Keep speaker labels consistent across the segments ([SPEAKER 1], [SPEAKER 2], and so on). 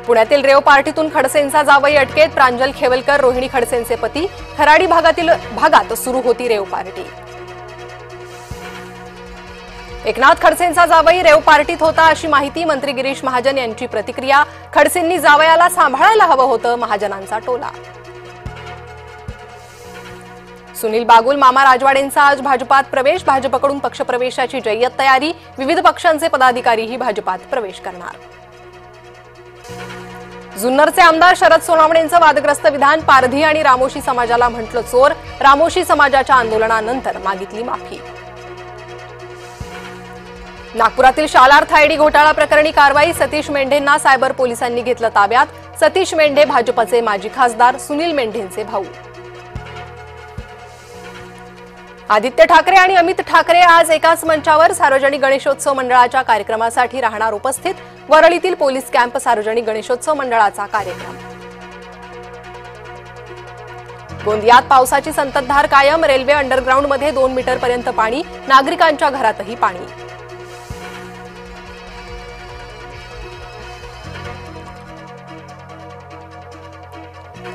[SPEAKER 1] पुण्यातील रेव पार्टीतून खडसेंचा जावई अटकेत. प्रांजल खेवलकर रोहिणी खडसेंचे पती. खराडी भागात सुरू होती रेव पार्टी. एकनाथ खडसेंचा जावई रेव पार्टीत होता अशी माहिती. मंत्री गिरीश महाजन यांची प्रतिक्रिया. खडसेंनी जावयाला सांभाळायला हवं होतं, महाजनांचा टोला. सुनील बागुल मामा राजवाडेंचा आज भाजपात प्रवेश. भाजपकडून पक्षप्रवेशाची जय्यत तयारी. विविध पक्षांचे पदाधिकारीही भाजपात प्रवेश करणार. जुन्नरचे आमदार शरद सोनावणेंचं वादग्रस्त विधान. पारधी आणि रामोशी समाजाला म्हटलं चोर. रामोशी समाजाच्या आंदोलनानंतर मागितली माफी. नागपुरातील शालार्थ आयडी घोटाळा प्रकरणी कारवाई. सतीश मेंढेंना सायबर पोलिसांनी घेतलं ताब्यात. सतीश मेंढे भाजपचे माजी खासदार सुनील मेंढेंचे भाऊ. आदित्य ठाकरे आणि अमित ठाकरे आज एकाच मंचावर. सार्वजनिक गणेशोत्सव मंडळाच्या कार्यक्रमासाठी राहणार उपस्थित. वरळीतील पोलीस कॅम्प सार्वजनिक गणेशोत्सव मंडळाचा कार्यक्रम. गोंदियात पावसाची संततधार कायम. रेल्वे अंडरग्राऊंडमध्ये 2 मीटरपर्यंत पाणी. नागरिकांच्या घरातही पाणी.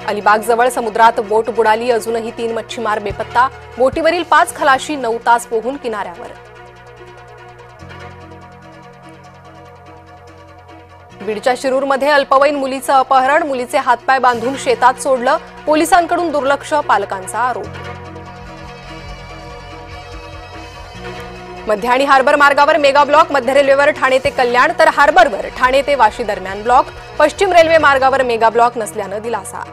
[SPEAKER 1] अलिबागजवळ समुद्रात बोट बुडाली. अजूनही 3 मच्छीमार बेपत्ता. बोटीवरील 5 खलाशी 9 तास पोहून किनाऱ्यावर. बीडच्या शिरूरमध्ये अल्पवयीन मुलीचं अपहरण. मुलीचे हातपाय बांधून शेतात सोडलं. पोलिसांकडून दुर्लक्ष, पालकांचा आरोप. मध्य आणि हार्बर मार्गावर मेगा ब्लॉक. मध्य रेल्वेवर ठाणे ते कल्याण तर हार्बरवर ठाणे ते वाशी दरम्यान ब्लॉक. पश्चिम रेल्वे मार्गावर मेगा ब्लॉक नसल्यानं दिलासा.